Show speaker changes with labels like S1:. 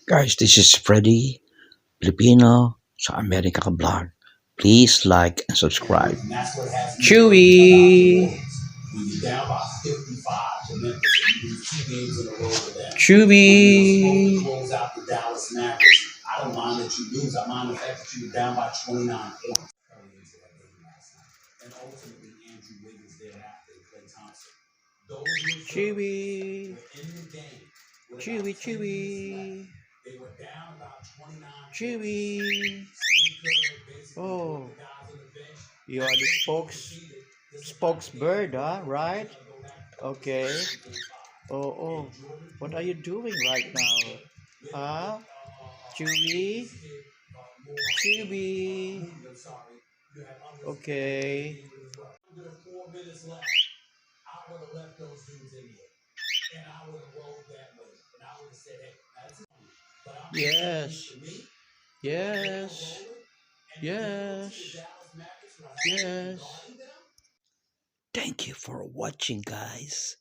S1: Guys, this is Freddy, Filipino sa America ka Vlog. Please like and subscribe. Chewey! Chewey! Chewey! Chewey, Chewey! Chewey! Oh, you are the spokesbird, huh? Right? Okay. Oh, oh. What are you doing right now? Huh? Chewy? Chewy. Okay. Yes. Yes. Yes. Yes. Thank you for watching, guys.